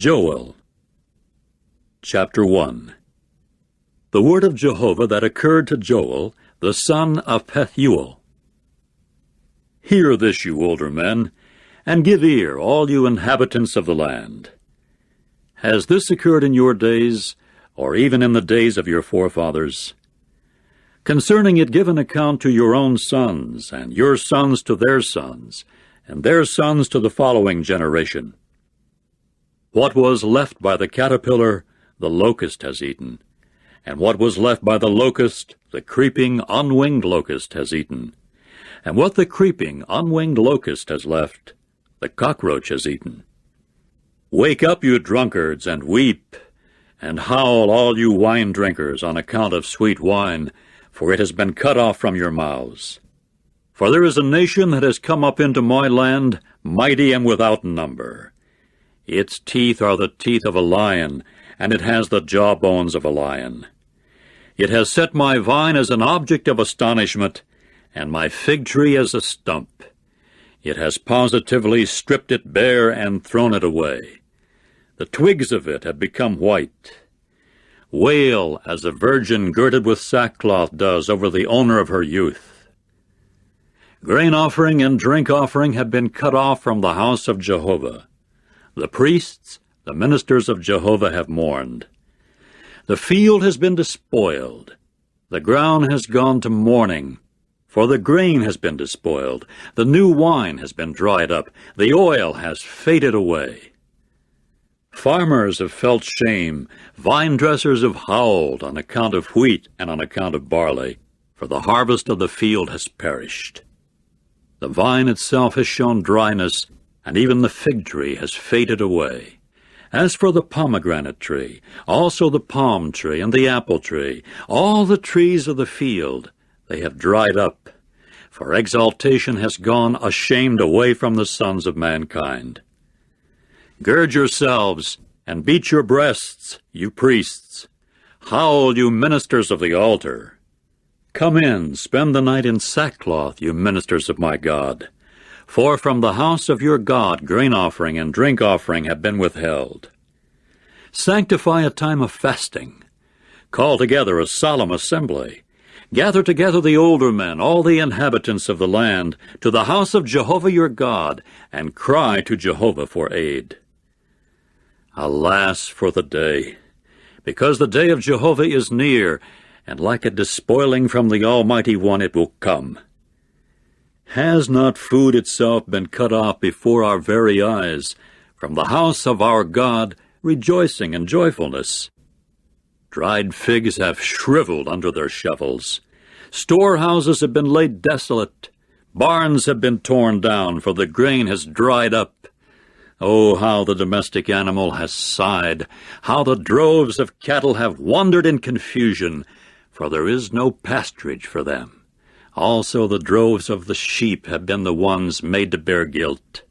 Joel, chapter 1. The word of Jehovah that occurred to Joel, the son of Pethuel. Hear this, you older men, and give ear, all you inhabitants of the land. Has this occurred in your days, or even in the days of your forefathers? Concerning it give an account to your own sons, and your sons to their sons, and their sons to the following generation. What was left by the caterpillar, the locust has eaten, and what was left by the locust, the creeping, unwinged locust has eaten, and what the creeping, unwinged locust has left, the cockroach has eaten. Wake up, you drunkards, and weep, and howl, all you wine drinkers, on account of sweet wine, for it has been cut off from your mouths. For there is a nation that has come up into my land, mighty and without number. Its teeth are the teeth of a lion, and it has the jawbones of a lion. It has set my vine as an object of astonishment, and my fig tree as a stump. It has positively stripped it bare and thrown it away. The twigs of it have become white. Wail as a virgin girded with sackcloth does over the owner of her youth. Grain offering and drink offering have been cut off from the house of Jehovah. The priests, the ministers of Jehovah, have mourned. The field has been despoiled. The ground has gone to mourning. For the grain has been despoiled. The new wine has been dried up. The oil has faded away. Farmers have felt shame. Vine dressers have howled on account of wheat and on account of barley, for the harvest of the field has perished. The vine itself has shown dryness, and even the fig tree has faded away. As for the pomegranate tree, also the palm tree and the apple tree, all the trees of the field, they have dried up, for exaltation has gone ashamed away from the sons of mankind. Gird yourselves, and beat your breasts, you priests. Howl, you ministers of the altar. Come in, spend the night in sackcloth, you ministers of my God. For from the house of your God grain offering and drink offering have been withheld. Sanctify a time of fasting. Call together a solemn assembly. Gather together the older men, all the inhabitants of the land, to the house of Jehovah your God, and cry to Jehovah for aid. Alas for the day, because the day of Jehovah is near, and like a despoiling from the Almighty One it will come. Has not food itself been cut off before our very eyes, from the house of our God, rejoicing and joyfulness? Dried figs have shriveled under their shovels. Storehouses have been laid desolate. Barns have been torn down, for the grain has dried up. Oh, how the domestic animal has sighed, how the droves of cattle have wandered in confusion, for there is no pasturage for them. Also the droves of the sheep have been the ones made to bear guilt.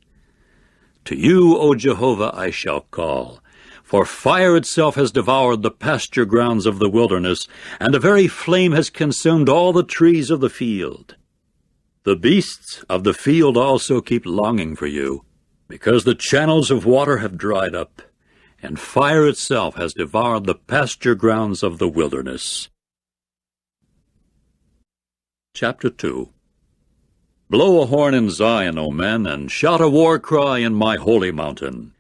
To you, O Jehovah, I shall call, for fire itself has devoured the pasture grounds of the wilderness, and a very flame has consumed all the trees of the field. The beasts of the field also keep longing for you, because the channels of water have dried up, and fire itself has devoured the pasture grounds of the wilderness. Chapter 2. Blow a horn in Zion, O men, and shout a war cry in my holy mountain.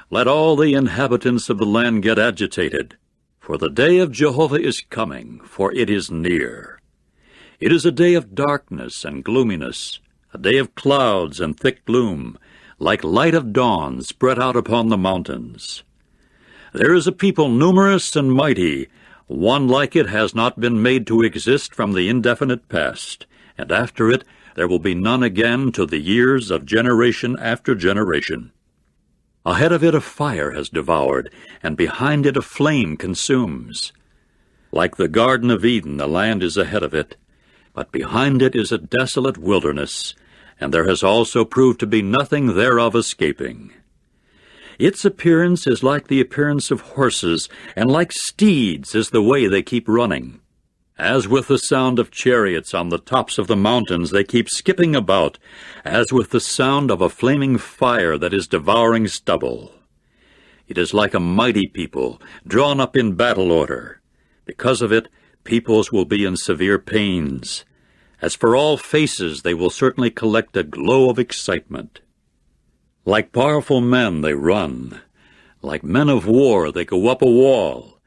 Let all the inhabitants of the land get agitated, for the day of Jehovah is coming, for it is near. It is a day of darkness and gloominess, a day of clouds and thick gloom, like light of dawn spread out upon the mountains. There is a people numerous and mighty. One like it has not been made to exist from the indefinite past, and after it there will be none again to the years of generation after generation. Ahead of it a fire has devoured, and behind it a flame consumes. Like the Garden of Eden, the land is ahead of it, but behind it is a desolate wilderness, and there has also proved to be nothing thereof escaping. Its appearance is like the appearance of horses, and like steeds is the way they keep running. As with the sound of chariots on the tops of the mountains they keep skipping about, as with the sound of a flaming fire that is devouring stubble. It is like a mighty people, drawn up in battle order. Because of it, peoples will be in severe pains. As for all faces, they will certainly collect a glow of excitement. Like powerful men, they run. Like men of war, they go up a wall.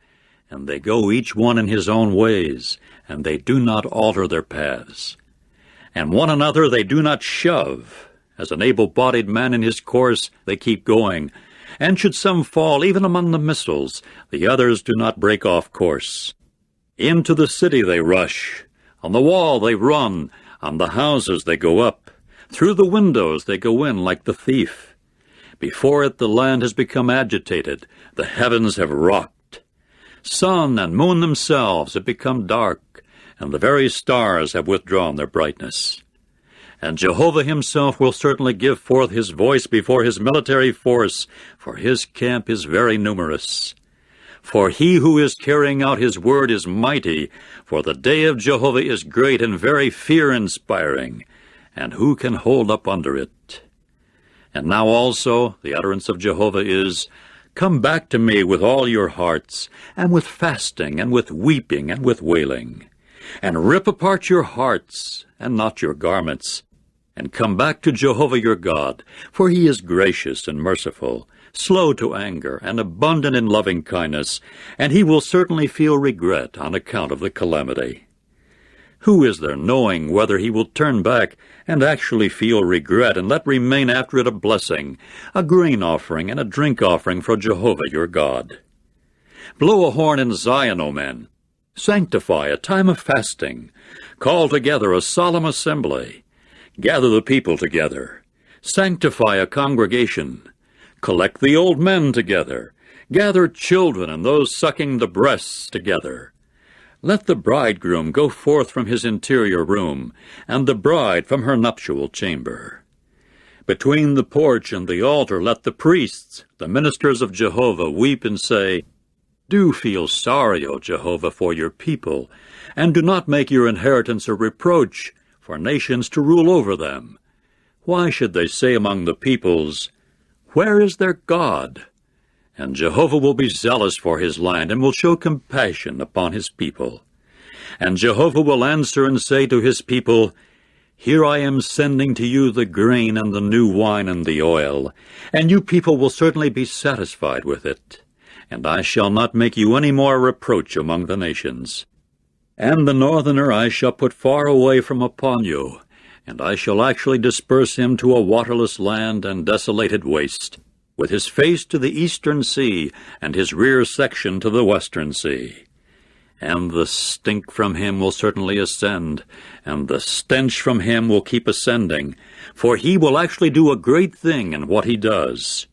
And they go each one in his own ways, and they do not alter their paths. And one another they do not shove. As an able-bodied man in his course, they keep going. And should some fall, even among the missiles, the others do not break off course. Into the city they rush. On the wall they run. On the houses they go up. Through the windows they go in like the thief. Before it the land has become agitated. The heavens have rocked. Sun and moon themselves have become dark, and the very stars have withdrawn their brightness. And Jehovah himself will certainly give forth his voice before his military force, for his camp is very numerous. For he who is carrying out his word is mighty, for the day of Jehovah is great and very fear-inspiring, and who can hold up under it? And now also the utterance of Jehovah is, Come back to me with all your hearts, and with fasting, and with weeping, and with wailing. And rip apart your hearts, and not your garments. And come back to Jehovah your God, for he is gracious and merciful, slow to anger, and abundant in loving kindness, and he will certainly feel regret on account of the calamity. Who is there knowing whether he will turn back and actually feel regret and let remain after it a blessing, a grain offering and a drink offering for Jehovah your God? Blow a horn in Zion, O men. Sanctify a time of fasting. Call together a solemn assembly. Gather the people together. Sanctify a congregation. Collect the old men together. Gather children and those sucking the breasts together. Let the bridegroom go forth from his interior room, and the bride from her nuptial chamber. Between the porch and the altar let the priests, the ministers of Jehovah, weep and say, Do feel sorry, O Jehovah, for your people, and do not make your inheritance a reproach for nations to rule over them. Why should they say among the peoples, Where is their God? And Jehovah will be zealous for his land, and will show compassion upon his people. And Jehovah will answer and say to his people, Here I am sending to you the grain and the new wine and the oil, and you people will certainly be satisfied with it. And I shall not make you any more reproach among the nations. And the northerner I shall put far away from upon you, and I shall actually disperse him to a waterless land and desolated waste, with his face to the eastern sea, and his rear section to the western sea. And the stink from him will certainly ascend, and the stench from him will keep ascending, for he will actually do a great thing in what he does.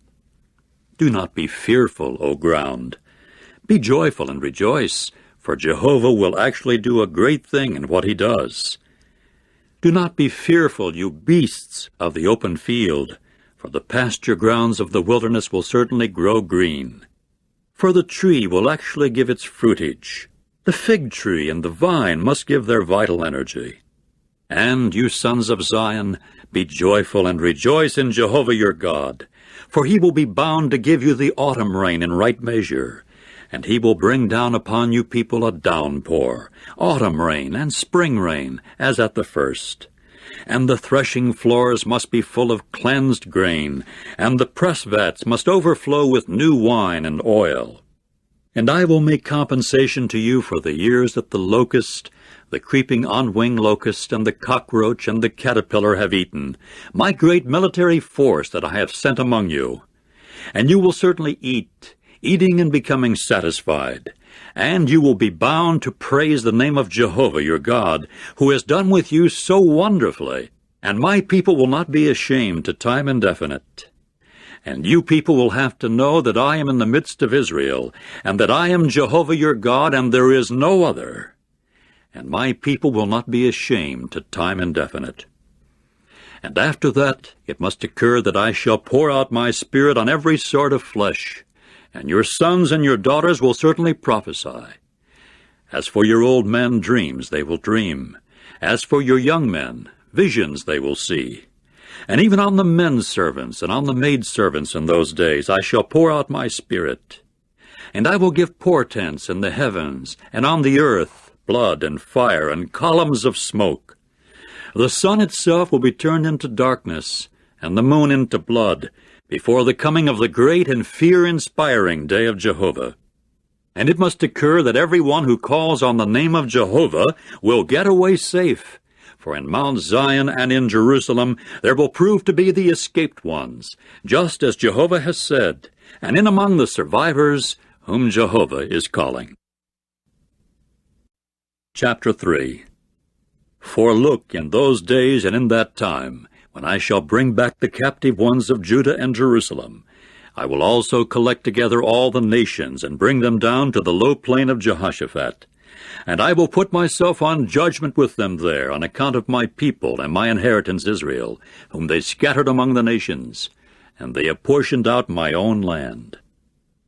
Do not be fearful, O ground. Be joyful and rejoice, for Jehovah will actually do a great thing in what he does. Do not be fearful, you beasts of the open field, for the pasture grounds of the wilderness will certainly grow green. For the tree will actually give its fruitage. The fig tree and the vine must give their vital energy. And you sons of Zion, be joyful and rejoice in Jehovah your God, for he will be bound to give you the autumn rain in right measure, and he will bring down upon you people a downpour, autumn rain and spring rain, as at the first. And the threshing floors must be full of cleansed grain, and the press vats must overflow with new wine and oil. And I will make compensation to you for the years that the locust, the creeping on-wing locust, and the cockroach, and the caterpillar have eaten, my great military force that I have sent among you. And you will certainly eat, eating and becoming satisfied. And you will be bound to praise the name of Jehovah your God, who has done with you so wonderfully. And my people will not be ashamed to time indefinite. And you people will have to know that I am in the midst of Israel, and that I am Jehovah your God, and there is no other. And my people will not be ashamed to time indefinite. And after that it must occur that I shall pour out my spirit on every sort of flesh, and your sons and your daughters will certainly prophesy. As for your old men, dreams they will dream. As for your young men, visions they will see. And even on the men-servants and on the maidservants in those days I shall pour out my Spirit. And I will give portents in the heavens, and on the earth blood and fire and columns of smoke. The sun itself will be turned into darkness, and the moon into blood, before the coming of the great and fear-inspiring day of Jehovah. And it must occur that every one who calls on the name of Jehovah will get away safe. For in Mount Zion and in Jerusalem there will prove to be the escaped ones, just as Jehovah has said, and in among the survivors whom Jehovah is calling. Chapter 3. For look, in those days and in that time, when I shall bring back the captive ones of Judah and Jerusalem, I will also collect together all the nations and bring them down to the low plain of Jehoshaphat. And I will put myself on judgment with them there on account of my people and my inheritance Israel, whom they scattered among the nations, and they apportioned out my own land.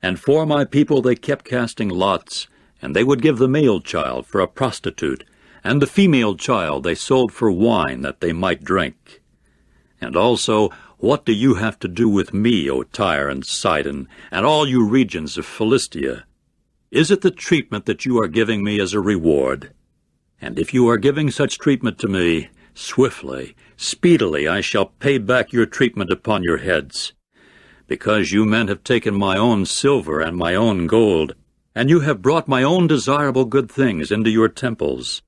And for my people they kept casting lots, and they would give the male child for a prostitute, and the female child they sold for wine that they might drink. And also, what do you have to do with me, O Tyre and Sidon, and all you regions of Philistia? Is it the treatment that you are giving me as a reward? And if you are giving such treatment to me, swiftly, speedily I shall pay back your treatment upon your heads. Because you men have taken my own silver and my own gold, and you have brought my own desirable good things into your temples.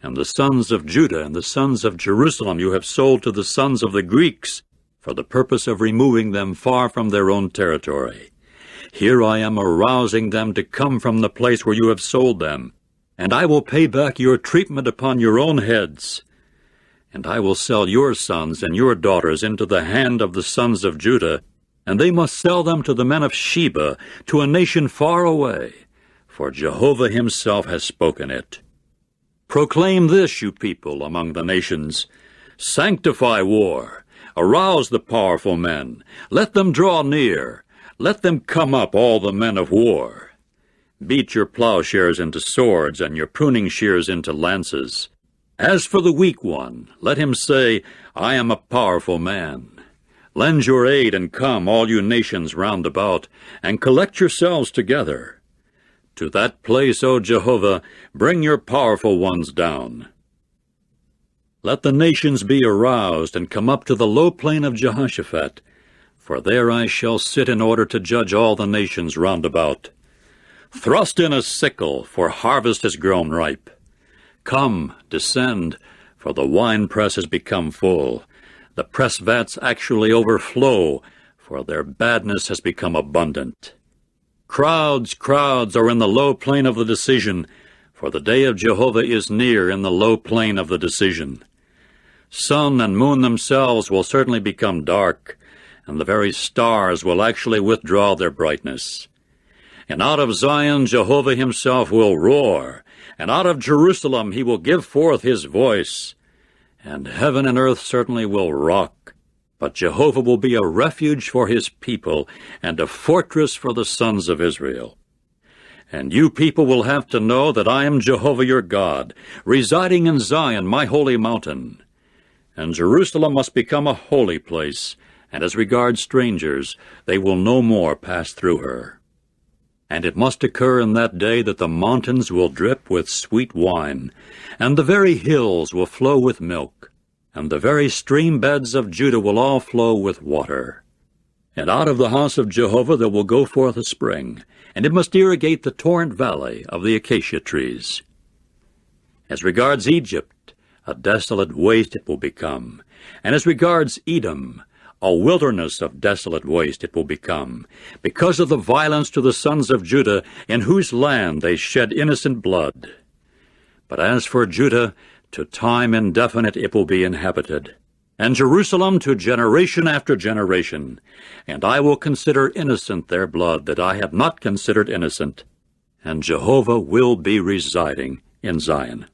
And the sons of Judah and the sons of Jerusalem you have sold to the sons of the Greeks, for the purpose of removing them far from their own territory. Here I am arousing them to come from the place where you have sold them, and I will pay back your treatment upon your own heads. And I will sell your sons and your daughters into the hand of the sons of Judah, and they must sell them to the men of Sheba, to a nation far away, for Jehovah himself has spoken it. Proclaim this, you people, among the nations. Sanctify war. Arouse the powerful men. Let them draw near. Let them come up, all the men of war. Beat your plowshares into swords, and your pruning shears into lances. As for the weak one, let him say, I am a powerful man. Lend your aid and come, all you nations round about, and collect yourselves together. To that place, O Jehovah, bring your powerful ones down. Let the nations be aroused and come up to the low plain of Jehoshaphat, for there I shall sit in order to judge all the nations round about. Thrust in a sickle, for harvest has grown ripe. Come, descend, for the winepress has become full. The press vats actually overflow, for their badness has become abundant. Crowds, crowds are in the low plain of the decision, for the day of Jehovah is near in the low plain of the decision. Sun and moon themselves will certainly become dark, and the very stars will actually withdraw their brightness. And out of Zion Jehovah himself will roar, and out of Jerusalem he will give forth his voice. And heaven and earth certainly will rock, but Jehovah will be a refuge for his people, and a fortress for the sons of Israel. And you people will have to know that I am Jehovah your God, residing in Zion, my holy mountain. And Jerusalem must become a holy place, and as regards strangers, they will no more pass through her. And it must occur in that day that the mountains will drip with sweet wine, and the very hills will flow with milk, and the very stream beds of Judah will all flow with water. And out of the house of Jehovah there will go forth a spring, and it must irrigate the torrent valley of the acacia trees. As regards Egypt, a desolate waste it will become, and as regards Edom, a wilderness of desolate waste it will become, because of the violence to the sons of Judah, in whose land they shed innocent blood. But as for Judah, to time indefinite it will be inhabited, and Jerusalem to generation after generation. And I will consider innocent their blood that I have not considered innocent, and Jehovah will be residing in Zion.